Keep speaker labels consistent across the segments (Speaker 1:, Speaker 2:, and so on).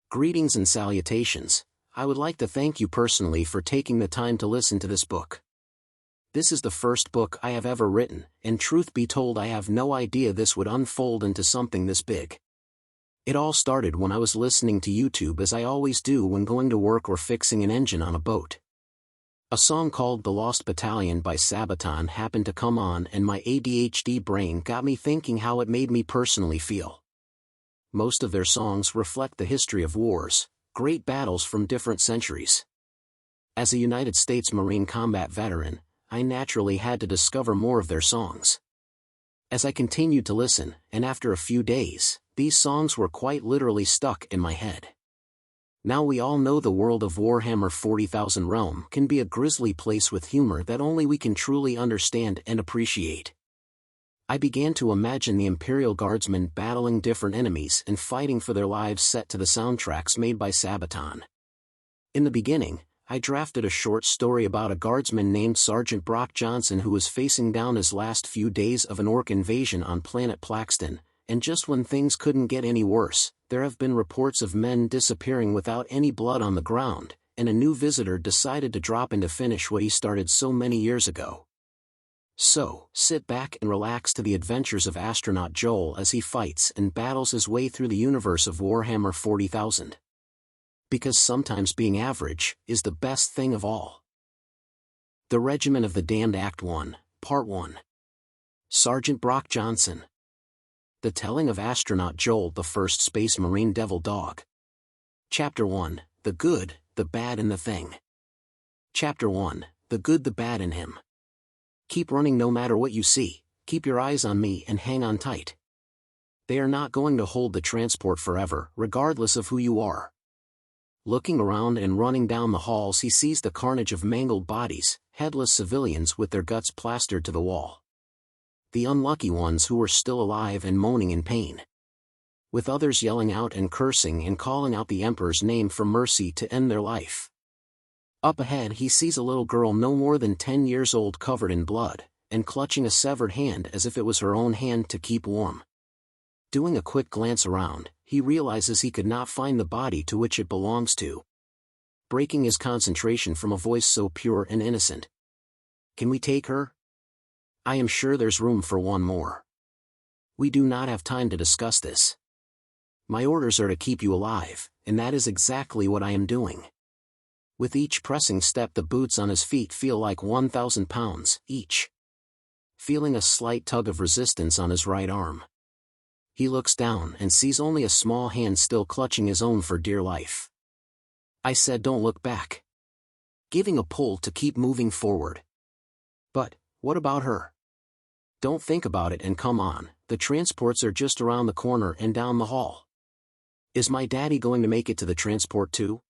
Speaker 1: Greetings and salutations. I would like to thank you personally for taking the time to listen to this book. This is the first book I have ever written, and truth be told I have no idea this would unfold into something this big. It all started when I was listening to YouTube as I always do when going to work or fixing an engine on a boat. A song called The Lost Battalion by Sabaton happened to come on and my ADHD brain got me thinking how it made me personally feel. Most of their songs reflect the history of wars, great battles from different centuries. As a United States Marine combat veteran, I naturally had to discover more of their songs. As I continued to listen, and after a few days, these songs were quite literally stuck in my head. Now we all know the world of Warhammer 40,000 realm can be a grisly place with humor that only we can truly understand and appreciate. I began to imagine the Imperial Guardsmen battling different enemies and fighting for their lives set to the soundtracks made by Sabaton. In the beginning, I drafted a short story about a guardsman named Sergeant Brock Johnson who was facing down his last few days of an Orc invasion on planet Plaxton, and just when things couldn't get any worse, there have been reports of men disappearing without any blood on the ground, and a new visitor decided to drop in to finish what he started so many years ago. So, sit back and relax to the adventures of astronaut Joel as he fights and battles his way through the universe of Warhammer 40,000. Because sometimes being average is the best thing of all. The Regiment of the Damned Act 1, Part 1. Sergeant Brock Johnson. The telling of astronaut Joel, the first Space Marine Devil Dog. Chapter 1, The Good, the Bad and the Thing. Chapter 1, The Good, the Bad and Him. Keep running no matter what you see, keep your eyes on me and hang on tight. They are not going to hold the transport forever, regardless of who you are. Looking around and running down the halls, he sees the carnage of mangled bodies, headless civilians with their guts plastered to the wall. The unlucky ones who were still alive and moaning in pain. With others yelling out and cursing and calling out the Emperor's name for mercy to end their life. Up ahead he sees a little girl no more than 10 years old covered in blood, and clutching a severed hand as if it was her own hand to keep warm. Doing a quick glance around, he realizes he could not find the body to which it belongs to. Breaking his concentration from a voice so pure and innocent. Can we take her? I am sure there's room for one more. We do not have time to discuss this. My orders are to keep you alive, and that is exactly what I am doing. With each pressing step the boots on his feet feel like 1,000 pounds each. Feeling a slight tug of resistance on his right arm. He looks down and sees only a small hand still clutching his own for dear life. I said don't look back. Giving a pull to keep moving forward. But, what about her? Don't think about it and come on, the transports are just around the corner and down the hall. Is my daddy going to make it to the transport too?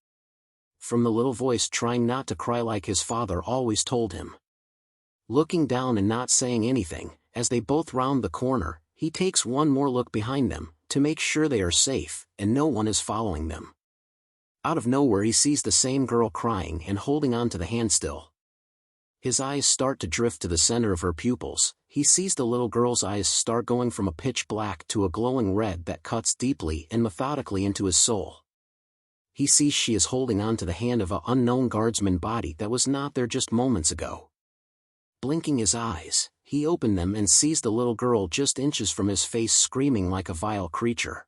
Speaker 1: From the little voice trying not to cry like his father always told him. Looking down and not saying anything, as they both round the corner, he takes one more look behind them, to make sure they are safe, and no one is following them. Out of nowhere he sees the same girl crying and holding on to the hand still. His eyes start to drift to the center of her pupils. He sees the little girl's eyes start going from a pitch black to a glowing red that cuts deeply and methodically into his soul. He sees she is holding on to the hand of an unknown guardsman body that was not there just moments ago. Blinking his eyes, he opened them and sees the little girl just inches from his face screaming like a vile creature.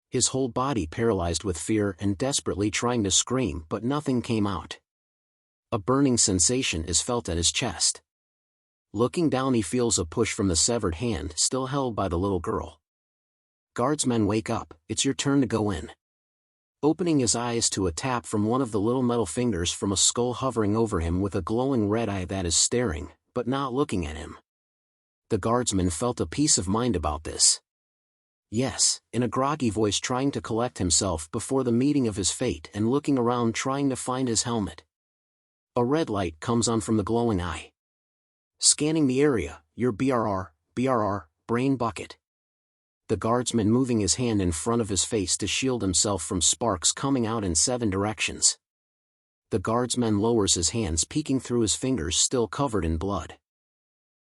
Speaker 1: His whole body paralyzed with fear and desperately trying to scream but nothing came out. A burning sensation is felt at his chest. Looking down he feels a push from the severed hand still held by the little girl. Guardsmen, wake up, it's your turn to go in. Opening his eyes to a tap from one of the little metal fingers from a skull hovering over him with a glowing red eye that is staring, but not looking at him. The guardsman felt a peace of mind about this. Yes, in a groggy voice trying to collect himself before the meeting of his fate and looking around trying to find his helmet. A red light comes on from the glowing eye. Scanning the area, your BRR, brain bucket. The guardsman moving his hand in front of his face to shield himself from sparks coming out in 7 directions. The guardsman lowers his hands peeking through his fingers still covered in blood.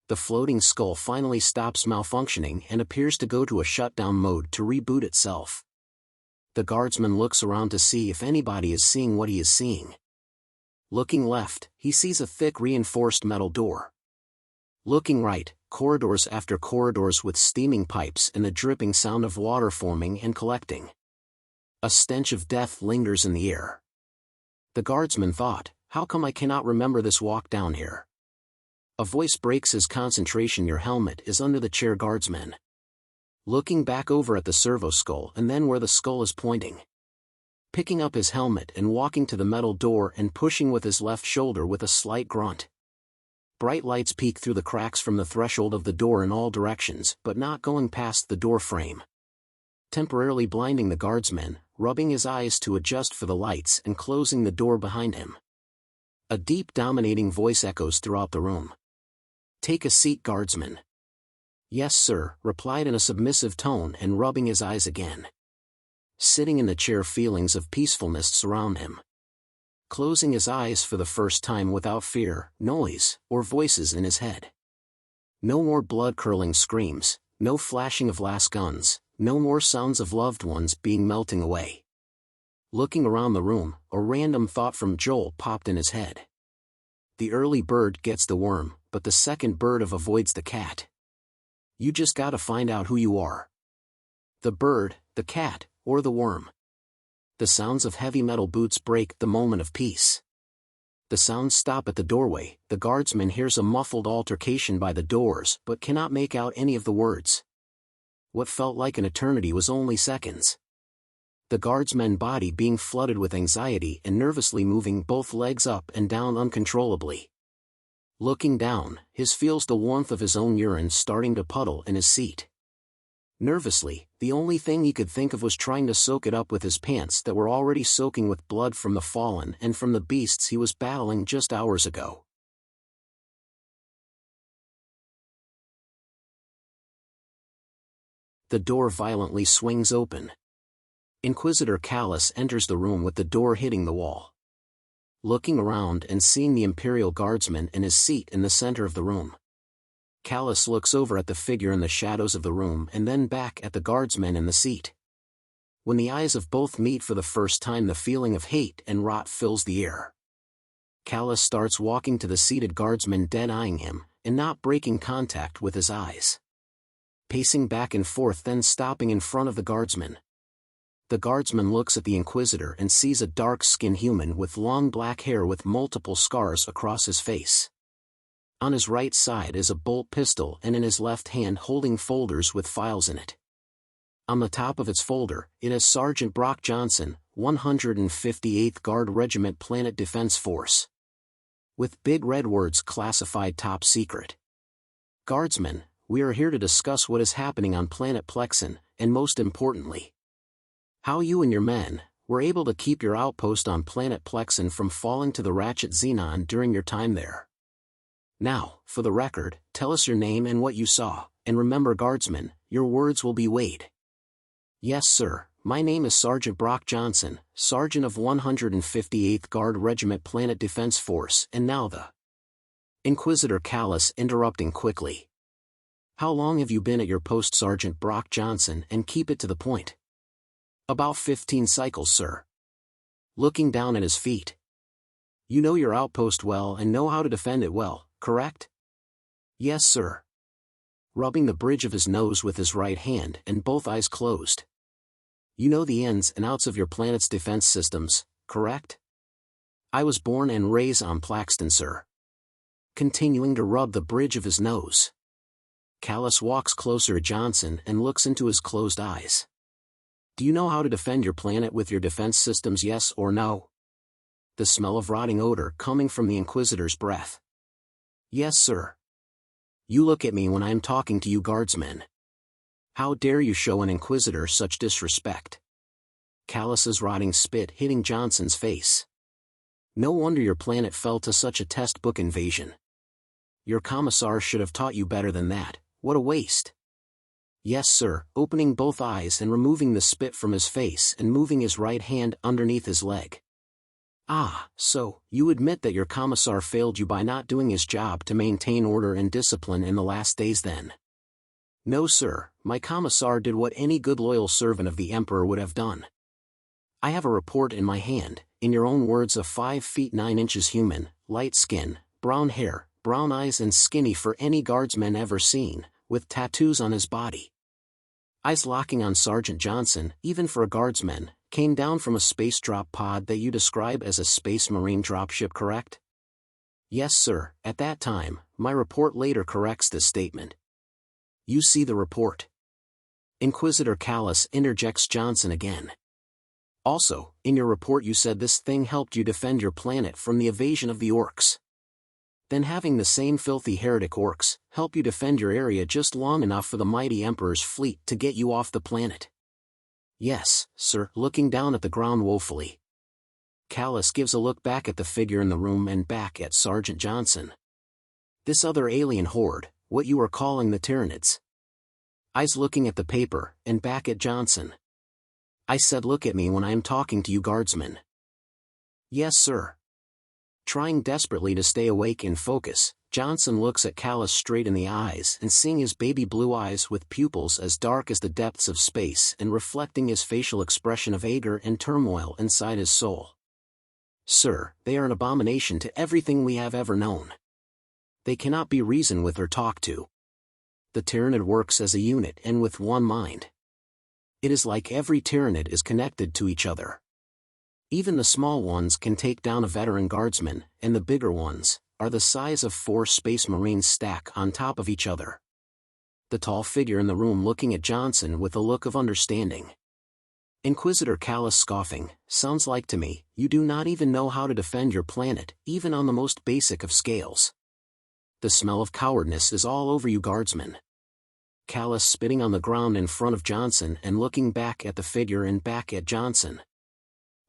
Speaker 1: The floating skull finally stops malfunctioning and appears to go to a shutdown mode to reboot itself. The guardsman looks around to see if anybody is seeing what he is seeing. Looking left, he sees a thick reinforced metal door. Looking right, corridors after corridors with steaming pipes and the dripping sound of water forming and collecting. A stench of death lingers in the air. The guardsman thought, how come I cannot remember this walk down here? A voice breaks his concentration. Your helmet is under the chair, guardsman. Looking back over at the servo skull and then where the skull is pointing. Picking up his helmet and walking to the metal door and pushing with his left shoulder with a slight grunt. Bright lights peek through the cracks from the threshold of the door in all directions, but not going past the door frame. Temporarily blinding the guardsman, rubbing his eyes to adjust for the lights and closing the door behind him. A deep dominating voice echoes throughout the room. Take a seat, guardsman. Yes, sir, replied in a submissive tone and rubbing his eyes again. Sitting in the chair, feelings of peacefulness surround him. Closing his eyes for the first time without fear, noise, or voices in his head. No more blood-curdling screams, no flashing of last guns, no more sounds of loved ones being melting away. Looking around the room, a random thought from Joel popped in his head. The early bird gets the worm, but the second bird avoids the cat. You just gotta find out who you are. The bird, the cat, or the worm. The sounds of heavy metal boots break the moment of peace. The sounds stop at the doorway. The guardsman hears a muffled altercation by the doors but cannot make out any of the words. What felt like an eternity was only seconds. The guardsman's body being flooded with anxiety and nervously moving both legs up and down uncontrollably. Looking down, he feels the warmth of his own urine starting to puddle in his seat. Nervously, the only thing he could think of was trying to soak it up with his pants that were already soaking with blood from the fallen and from the beasts he was battling just hours ago. The door violently swings open. Inquisitor Callus enters the room with the door hitting the wall. Looking around and seeing the Imperial Guardsman in his seat in the center of the room. Callus looks over at the figure in the shadows of the room and then back at the Guardsman in the seat. When the eyes of both meet for the first time, the feeling of hate and rot fills the air. Callus starts walking to the seated Guardsman, dead-eyeing him, and not breaking contact with his eyes. Pacing back and forth, then stopping in front of the Guardsman. The Guardsman looks at the Inquisitor and sees a dark-skinned human with long black hair with multiple scars across his face. On his right side is a bolt pistol and in his left hand holding folders with files in it. On the top of its folder, it has Sergeant Brock Johnson, 158th Guard Regiment Planet Defense Force. With big red words, classified top secret. Guardsman, we are here to discuss what is happening on planet Plexen, and most importantly, how you and your men were able to keep your outpost on planet Plexen from falling to the Ratchet Xenon during your time there. Now, for the record, tell us your name and what you saw, and remember, Guardsman, your words will be weighed. Yes, sir, my name is Sergeant Brock Johnson, Sergeant of 158th Guard Regiment Planet Defense Force, and now the Inquisitor Callus interrupting quickly. How long have you been at your post, Sergeant Brock Johnson, and keep it to the point? About 15 cycles, sir. Looking down at his feet. You know your outpost well and know how to defend it well, correct? Yes, sir. Rubbing the bridge of his nose with his right hand and both eyes closed. You know the ins and outs of your planet's defense systems, correct? I was born and raised on Plaxton, sir. Continuing to rub the bridge of his nose. Callus walks closer to Johnson and looks into his closed eyes. Do you know how to defend your planet with your defense systems, yes or no? The smell of rotting odor coming from the Inquisitor's breath. Yes, sir. You look at me when I am talking to you, Guardsmen. How dare you show an Inquisitor such disrespect? Callus's rotting spit hitting Johnson's face. No wonder your planet fell to such a textbook invasion. Your commissar should have taught you better than that. What a waste. Yes, sir, opening both eyes and removing the spit from his face and moving his right hand underneath his leg. Ah, so, you admit that your commissar failed you by not doing his job to maintain order and discipline in the last days then? No, sir, my commissar did what any good loyal servant of the Emperor would have done. I have a report in my hand, in your own words, a 5 feet 9 inches human, light skin, brown hair, brown eyes and skinny for any guardsman ever seen, with tattoos on his body. Eyes locking on Sergeant Johnson, even for a guardsman, came down from a space drop pod that you describe as a space marine dropship, correct? Yes, sir. At that time, my report later corrects this statement. You see the report. Inquisitor Callus interjects Johnson again. Also, in your report you said this thing helped you defend your planet from the invasion of the Orcs. Then having the same filthy heretic Orcs help you defend your area just long enough for the mighty Emperor's fleet to get you off the planet. Yes, sir, looking down at the ground woefully. Callus gives a look back at the figure in the room and back at Sergeant Johnson. This other alien horde, what you are calling the Tyrranids. Eyes looking at the paper, and back at Johnson. I said look at me when I am talking to you guardsmen. Yes, sir. Trying desperately to stay awake and focus, Johnson looks at Callus straight in the eyes and seeing his baby blue eyes with pupils as dark as the depths of space and reflecting his facial expression of anger and turmoil inside his soul. Sir, they are an abomination to everything we have ever known. They cannot be reasoned with or talked to. The Tyrranid works as a unit and with one mind. It is like every Tyrranid is connected to each other. Even the small ones can take down a veteran guardsman, and the bigger ones are the size of 4 space marines stacked on top of each other. The tall figure in the room looking at Johnson with a look of understanding. Inquisitor Callus scoffing, sounds like to me, you do not even know how to defend your planet, even on the most basic of scales. The smell of cowardice is all over you guardsmen. Callus spitting on the ground in front of Johnson and looking back at the figure and back at Johnson.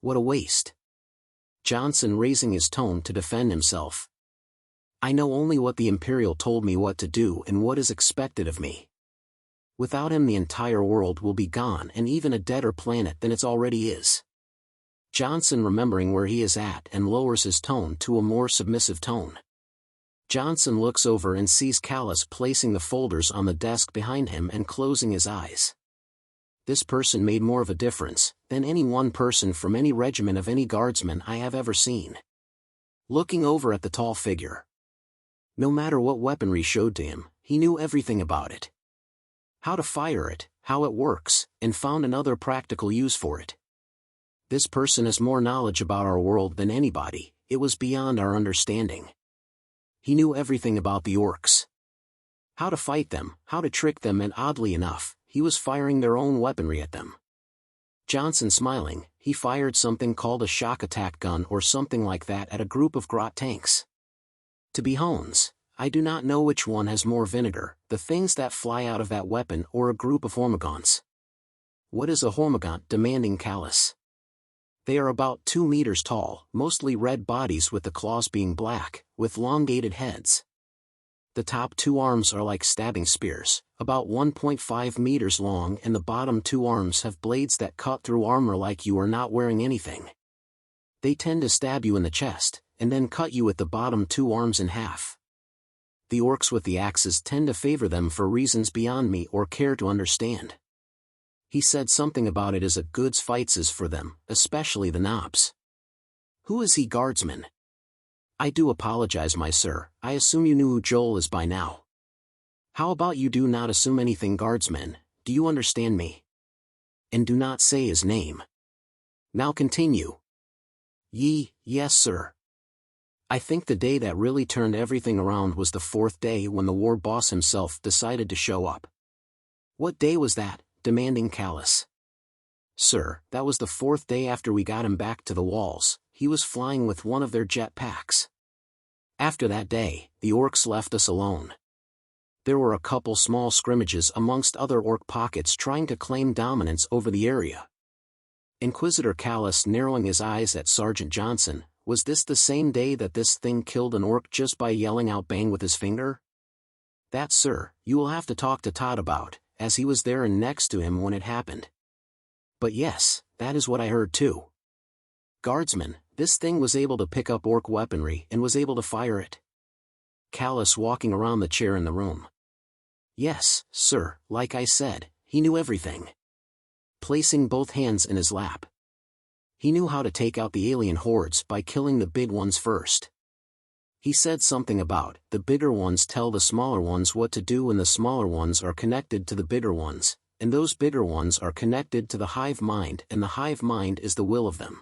Speaker 1: What a waste. Johnson raising his tone to defend himself. I know only what the Imperial told me what to do and what is expected of me. Without him the entire world will be gone and even a deader planet than it already is. Johnson remembering where he is at and lowers his tone to a more submissive tone. Johnson looks over and sees Callus placing the folders on the desk behind him and closing his eyes. This person made more of a difference than any one person from any regiment of any guardsman I have ever seen. Looking over at the tall figure. No matter what weaponry showed to him, he knew everything about it. How to fire it, how it works, and found another practical use for it. This person has more knowledge about our world than anybody, it was beyond our understanding. He knew everything about the Orcs. How to fight them, how to trick them, and oddly enough, he was firing their own weaponry at them. Johnson smiling, he fired something called a shock attack gun or something like that at a group of Grot tanks. To be Hones, I do not know which one has more vinegar, the things that fly out of that weapon or a group of Hormagaunts. What is a Hormagaunt? Demanding Callus. They are about 2 meters tall, mostly red bodies with the claws being black, with elongated heads. The top 2 arms are like stabbing spears, about 1.5 meters long, and the bottom 2 arms have blades that cut through armor like you are not wearing anything. They tend to stab you in the chest, and then cut you with the bottom 2 arms in half. The Orcs with the axes tend to favor them for reasons beyond me or care to understand. He said something about it as a goods fights is for them, especially the knobs. Who is he, guardsman? I do apologize, my sir, I assume you knew who Joel is by now. How about you do not assume anything, guardsman, do you understand me? And do not say his name. Now continue. Yes sir. I think the day that really turned everything around was the 4th day when the war boss himself decided to show up. What day was that? Demanding Callus. Sir, that was the 4th day after we got him back to the walls. He was flying with one of their jet packs. After that day, the Orcs left us alone. There were a couple small scrimmages amongst other Orc pockets trying to claim dominance over the area. Inquisitor Callus narrowing his eyes at Sergeant Johnson, was this the same day that this thing killed an Orc just by yelling out bang with his finger? That, sir, you will have to talk to Todd about, as he was there and next to him when it happened. But yes, that is what I heard too. Guardsman, this thing was able to pick up Orc weaponry and was able to fire it. Callus walking around the chair in the room. Yes, sir, like I said, he knew everything. Placing both hands in his lap. He knew how to take out the alien hordes by killing the big ones first. He said something about, the bigger ones tell the smaller ones what to do and the smaller ones are connected to the bigger ones, and those bigger ones are connected to the hive mind and the hive mind is the will of them.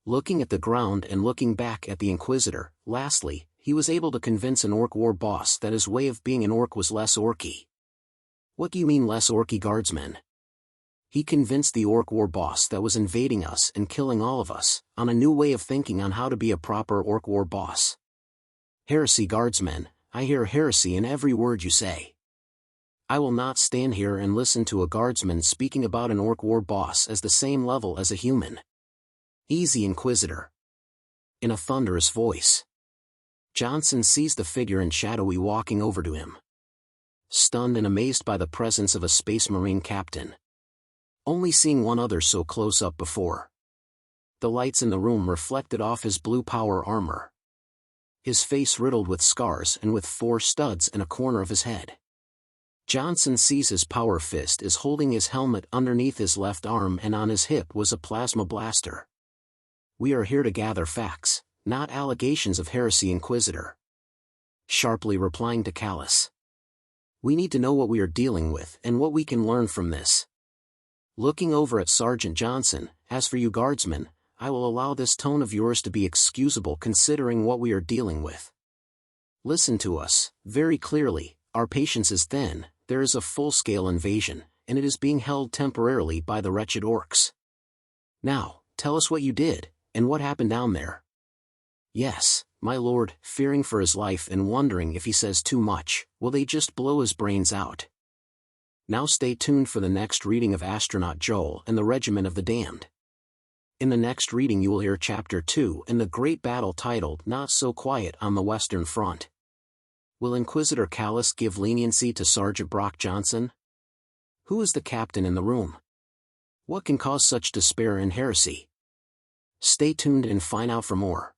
Speaker 1: Looking at the ground and looking back at the Inquisitor, lastly, he was able to convince an Orc war boss that his way of being an Orc was less Orcy. What do you mean less Orcy, guardsman? He convinced the Orc war boss that was invading us and killing all of us, on a new way of thinking on how to be a proper Orc war boss. Heresy, guardsmen, I hear heresy in every word you say. I will not stand here and listen to a guardsman speaking about an Orc war boss as the same level as a human. Easy, Inquisitor. In a thunderous voice. Johnson sees the figure in shadowy walking over to him. Stunned and amazed by the presence of a Space Marine captain. Only seeing one other so close up before. The lights in the room reflected off his blue power armor. His face riddled with scars and with 4 studs in a corner of his head. Johnson sees his power fist is holding his helmet underneath his left arm and on his hip was a plasma blaster. We are here to gather facts, not allegations of heresy, Inquisitor. Sharply replying to Callus. We need to know what we are dealing with and what we can learn from this. Looking over at Sergeant Johnson, as for you guardsmen, I will allow this tone of yours to be excusable considering what we are dealing with. Listen to us, very clearly, our patience is thin, there is a full-scale invasion, and it is being held temporarily by the wretched Orcs. Now, tell us what you did, and what happened down there. Yes, my lord, fearing for his life and wondering if he says too much, will they just blow his brains out? Now stay tuned for the next reading of Astronaut Joel and the Regiment of the Damned. In the next reading you will hear Chapter 2 and the great battle titled Not So Quiet on the Western Front. Will Inquisitor Callus give leniency to Sergeant Brock Johnson? Who is the captain in the room? What can cause such despair and heresy? Stay tuned and find out for more.